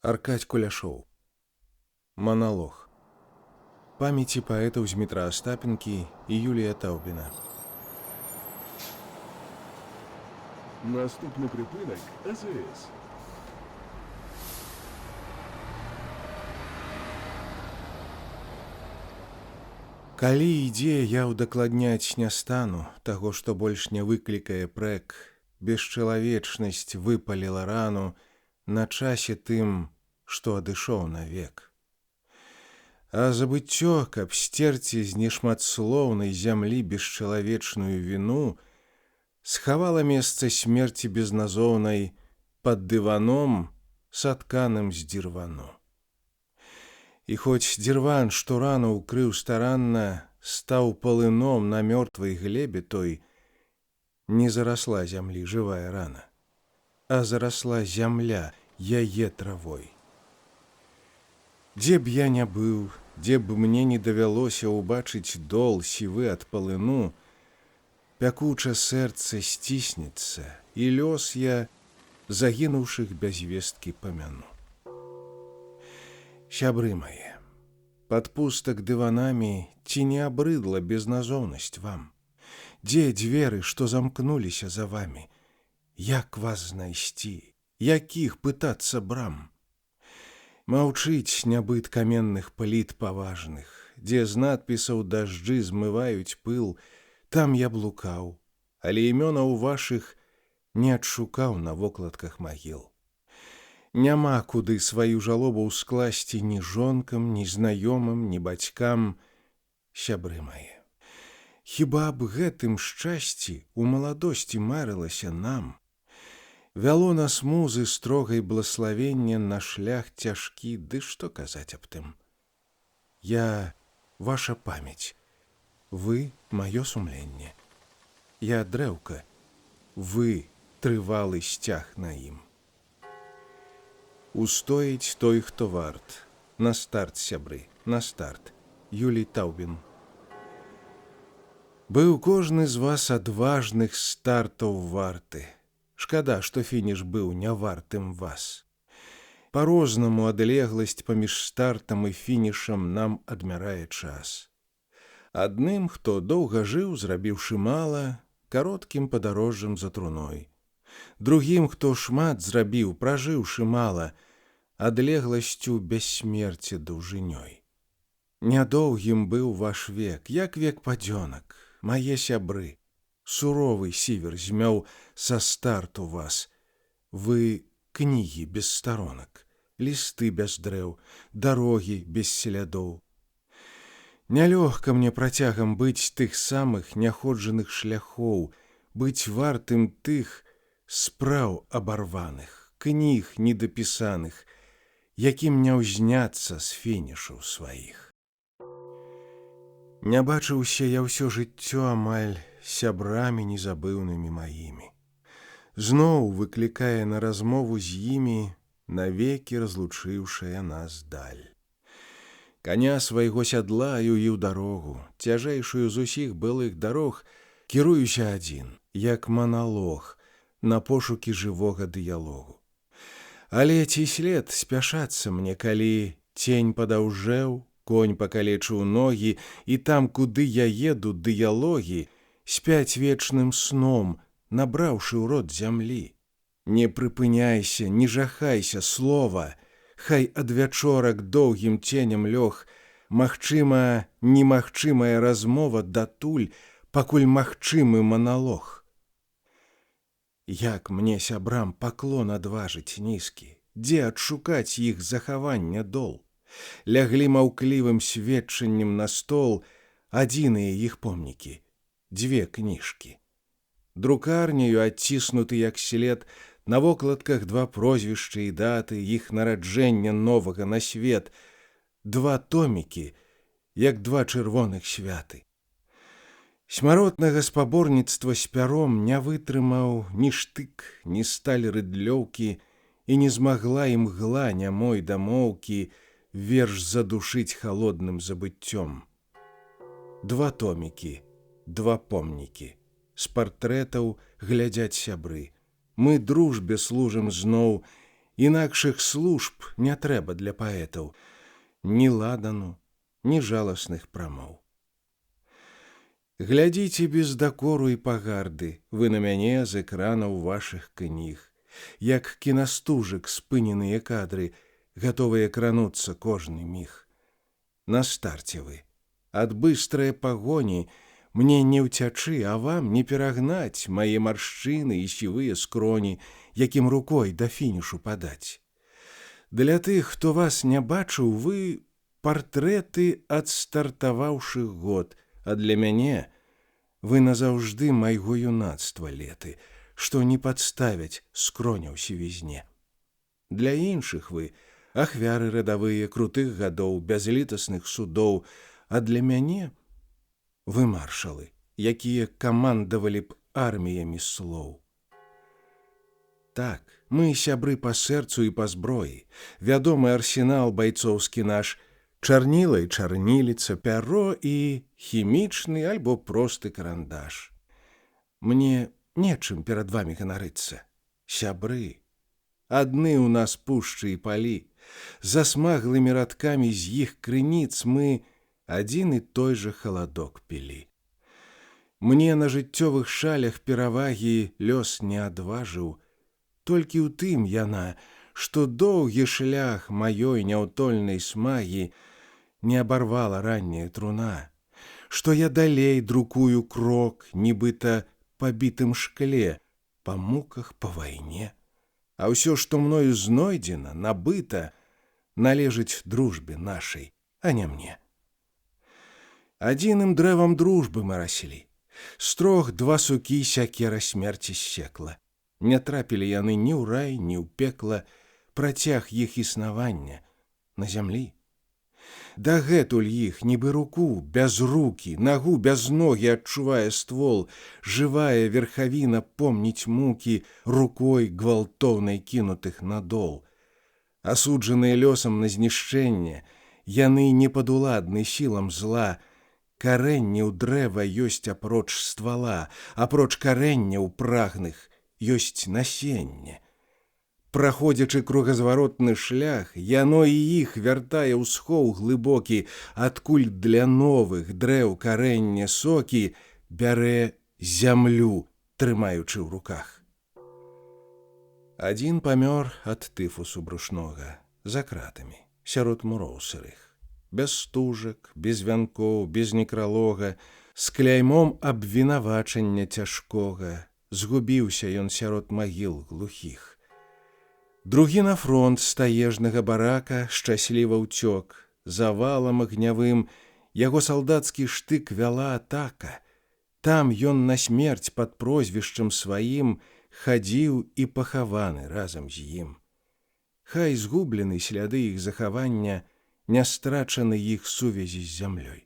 Аркадь Куляшоў. Маналог. Памяці паэтаў Змітра Астапенкі і Юлія Таўбіна. Наступны прыпынак АЗС. Калі ідзе, я ўдакладняць не стану таго, што больш не выклікае прэк. Бесчалавечнасць выпаліла рану на часе тым, што адышоў навек. А забыццё, каб сцерці з нешматслоўнай зямлі бесчалавечную віну, схавала месца смерці безназоўнай пад дываном, сатканым з дзірвану. І хоць дзірван, што рану ўкрыў старанна, стаў палыном на мёртвай глебе той, не зарасла зямлі жывая рана, а зарасла зямля яе травой. Дзе б я не быў, дзе б мне не давялося ўбачыць дол сівы ад палыну, пякуча сэрца сціснецца, і лёс я загінуўшых без весткі памяну. Сябры мае, пад пустак дыванамі ці не абрыдла безназоўнасць вам? Дзе дзверы, што замкнуліся за вамі? Як вас знайсці? Якіх пытацца брам? Маўчыць нябыт каменных пліт паважных, дзе з надпісаў дажджы змываюць пыл, там я блукаў, але імёнаў вашых не адшукаў на вокладках магіл. Няма куды сваю жалобу скласці ні жонкам, ні знаёмым, ні бацькам. Сябры мае, хіба б гэтым шчасці у маладосці марылася нам? Вяло нас музы строгай блаславення на шлях цяжкі, ды што казаць аб тым? Я ваша памяць, вы маё сумленне. Я дрэўка, вы трывалы сцяг на ім. Устоіць той, хто варт. На старт, сябры, на старт. Юлій Таўбін. Быў кожны з вас адважных стартаў варты. Шкада, што фініш быў не вартым вас. Па-рознаму адлегласць паміж стартам і фінішам нам адмярае час. Адным, хто доўга жыў, зрабіўшы мала, кароткім падарожжам за труной. Другім, хто шмат зрабіў, пражыўшы мала, адлегласцю бяссмерці даўжынёй. Нядоўгім быў ваш век, як век падзёнак, мае сябры. Суровый сівер змёў са старту вас. Вы кнігі без старонак, лісты без дрэў, дарогі без слядоў. Нялёгка мне працягам быць тых самых няходжаных шляхоў, быць вартым тых спраў абарваных, кніг недапісаных, якім не ўзняцца з фінішаў сваіх. Не бачыўся я ўсё жыццё амаль сябрамі незабыўнымі маімі. Зноў выклікае на размову з імі, навекі разлучыўшая нас даль. Каня свайго сядлаю і ў дарогу, цяжэйшую з усіх былых дарог, кіруюся адзін, як маналог, на пошукі жывога дыялогу. Але ці след спяшацца мне, калі цень падаўжэў, конь пакалечыў ногі, і там, куды я еду, дыялогі, спяць вечным сном, набраўшы ў рот зямлі. Не прыпыняйся, не жахайся, слова, хай адвячорак доўгім ценем лёг, магчыма, немагчымая размова датуль, пакуль магчымы маналог. Як мне сябрам паклон адважыць нізкі, дзе адшукаць іх захавання дол? Ляглі маўклівым сведчаннем на стол адзіныя іх помнікі, дзве кніжкі. Друкарняю адціснуты як след, на вокладках два прозвішчы і даты іх нараджэння новага на свет, два томікі, як два чырвоных святы. Смяротнага спаборніцтва з пяром не вытрымаў ні штык, ні сталь рыдлёўкі, і не змагла імгла нямой дамоўкі верш задушыць халодным забыццём. Два томікі, два помнікі, з партрэтаў глядзяць сябры. Мы дружбе служым зноў, Інакшых служб не трэба для паэтаў, ні ладану, ні жаласных прамоў. Глядзіце без дакору і пагарды вы на мяне з экранаў вашых кніг, як кінастужак спыненыя кадры, гатовыя крануцца кожны міг. На старце вы, ад быстрае пагоні, мне не ўцячы, а вам не перагнаць мае маршчыны і сівыя скроні, якім рукой да фінішу падаць. Для тых, хто вас не бачыў, вы партрэты адстартаваўшых год, а для мяне вы назаўжды майго юнацтва леты, што не падставяць скроня ў сівізне. Для іншых вы ахвяры радавыя крутых гадоў, бязлітасных судоў, а для мяне вы маршалы, якія камандавалі б арміямі слоў. Так, мы сябры па сэрцу і па зброі, вядомы арсенал байцоўскі наш, чарніла і чарніліца, пяро і хімічны альбо просты карандаш. Мне нечым перад вамі ганарыцца. Сябры, адны ў нас пушчы і палі, засмаглымі радкамі з іх крыніц мы адзін і той жа халадок пілі. Мне на жыццёвых шалях перавагі лёс не адважыў, толькі ў тым яна, што доўгі шлях маёй няўтольнай смагі не абарвала ранняя труна, што я далей друкую крок, нібыта па бітым шкле, па муках, па вайне. А ўсё, што мною знойдзена, набыта, належыць дружбе нашай, а не мне. Адзіным дрэвам дружбы мы раслі, з трох два сукі сякера смерці ссекла. Не трапілі яны ні ў рай, ні ў пекла, працяг іх існавання на зямлі. Дагэтуль іх, нібы руку, без рукі, нагу без ногі адчувае ствол, жывая верхавіна помніць мукі рукой гвалтоўнай кінутых надол. Асуджаныя лёсам на знішчэнне, яны не падуладны сілам зла, карэнне ў дрэва ёсць апроч ствала, апроч карэнняў прагных ёсць насенне. Праходзячы кругазваротны шлях, яно і іх вяртае ў схоў глыбокі, адкуль для новых дрэў карэння сокі бярэ зямлю, трымаючы ў руках. Адзін памёр ад тыфусу брушнога, за кратамі, сярод муроў сырых. Без стужак, без вянкоў, без некралога, з кляймом абвінавачання цяжкога, згубіўся ён сярод магіл глухіх. Другі на фронт стаежнага барака шчасліва ўцёк. За валам агнявым яго салдацкі штык вяла атака. Там ён на смерць пад прозвішчам сваім хадзіў і пахаваны разам з ім. Хай згублены сляды іх захавання, не страчаны іх сувязі з зямлёй.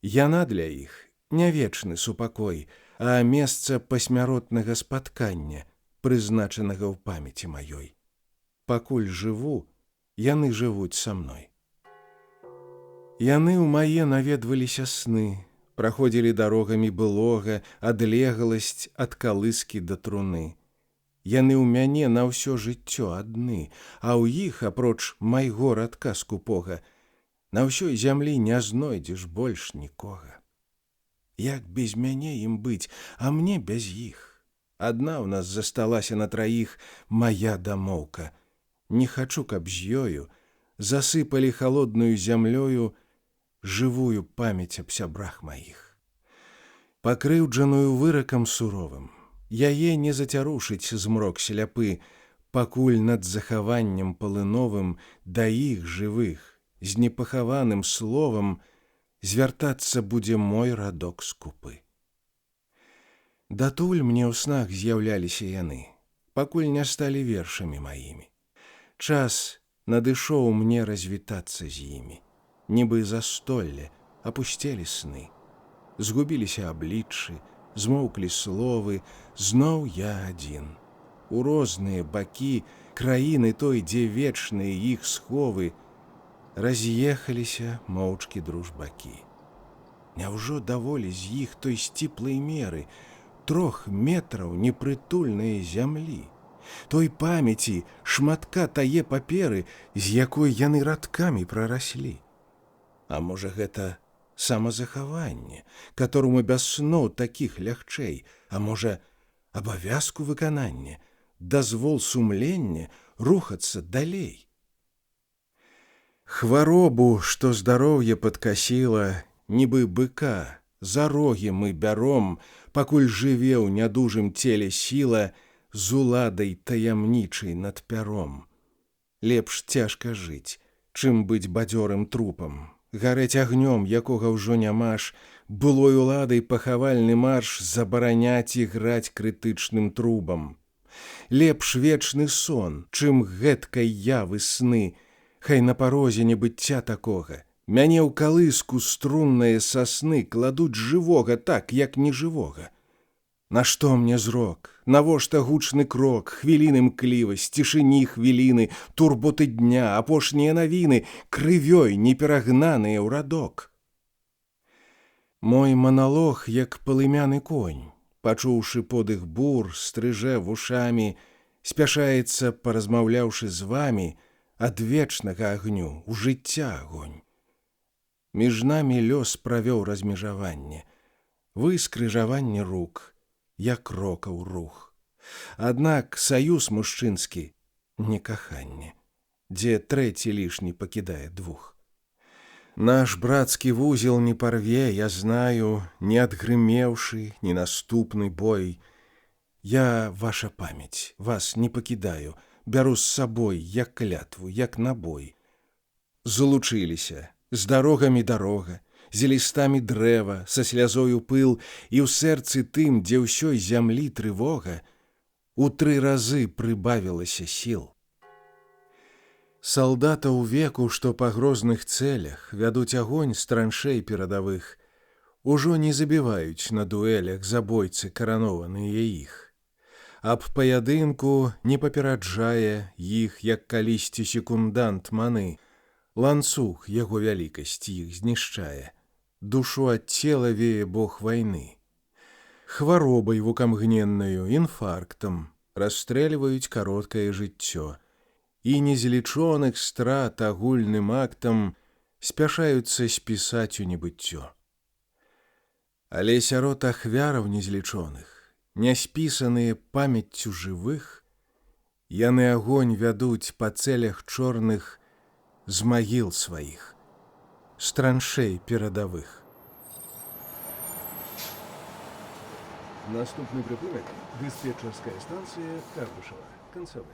Яна для іх не вечны супакой, а месца пасмяротнага спаткання, прызначанага ў памяці маёй. Пакуль жыву, яны жывуць са мной. Яны ў мае наведваліся сны, праходзілі дарогамі былога, адлегласць ад калыскі да труны. Яны ў мяне на ўсё жыццё адны, а ў іх, апроч майго радка скупога, на ўсёй зямлі не знойдзеш больш нікога. Як без мяне ім быць, а мне без іх? Адна ў нас засталася на траіх мая дамоўка. Не хачу, каб з ёю засыпалі халодную зямлёю жывую памяць аб сябрах маіх. Пакрыўджаную выракам суровым, яе не зацярушыць змрок сляпы, пакуль над захаваннем палыновым да іх жывых, з непахаваным словам звяртацца будзе мой радок скупы. Датуль мне ў снах з'яўляліся яны, пакуль не сталі вершамі маімі. Час надышоў мне развітацца з імі. Нібы застолле апусцелі сны. Згубіліся абліччы, змоўклі словы, зноў я адзін. У розныя бакі краіны той, дзе вечныя іх сховы, раз'ехаліся моўчкі дружбакі. Няўжо даволі з іх той сціплай меры, 3 метраў непрытульнай зямлі? той памяці шматка тае паперы, з якой яны радкамі прараслі. А можа, гэта самазахаванне, которому без сноў такіх лягчэй, а можа, абавязку выканання, дазвол сумлення рухацца далей. Хваробу, што здароўе падкасіла, нібы быка, за рогі мы бяром, пакуль жыве ў нядужым целе сіла з уладай таямнічай над пяром. Лепш цяжка жыць, чым быць бадзёрым трупам, гарэць агнём, якога ўжо няма ж, былой уладай пахавальны марш забараняць і граць крытычным трубам. Лепш вечны сон, чым гэткай явы сны, хай на парозе небыцця такога. Мяне ў калыску струнныя сасны кладуць жывога так, як нежывога. Нашто мне зрок? Навошта гучны крок, хвіліны мклівасць, цішыні хвіліны, турботы дня, апошнія навіны, крывёй неперагнаныя ў радок? Мой маналог, як палымяны конь, пачуўшы подых бур, стрыжэ вушамі, спяшаецца, паразмаўляўшы з вамі, ад вечнага агню ў жыцця агонь. Між намі лёс правёў размежаванне, вы скрыжаванне рук, як рокаў рух. Аднак саюз мужчынскі не каханне, дзе трэці лішні пакідае двух. Наш брацкі вузел не парве, я знаю, не адгрымеўшы, не наступны бой. Я ваша памяць, вас не пакідаю, бяру з сабой, як клятву, як набой. Залучыліся, з дарогамі дарога, з лістамі дрэва, са слязою пыл, і ў сэрцы тым, дзе ўсёй зямлі трывога, у 3 разы прыбавілася сіл. Салдатаў веку, што па грозных цэлях вядуць агонь з траншэй перадавых, ужо не забіваюць на дуэлях забойцы каранованыя іх. Аб паядынку не папераджае іх, як калісьці секундант маны, ланцуг яго вялікасць іх знішчае, душу ад цела вее бог вайны. Хваробай вукамгненнаю, інфарктам расстрэльваюць кароткае жыццё, і незлічоных страт агульным актам спяшаюцца спісаць у небыццё. Але сярод ахвяраў незлічоных, няспісаныя памяццю жывых, яны агонь вядуць па цэлях чорных з магіл сваіх, з траншэй перадавых. Наступны прыпынак — дыспетчерская станцыя Кардушева. Канцавы.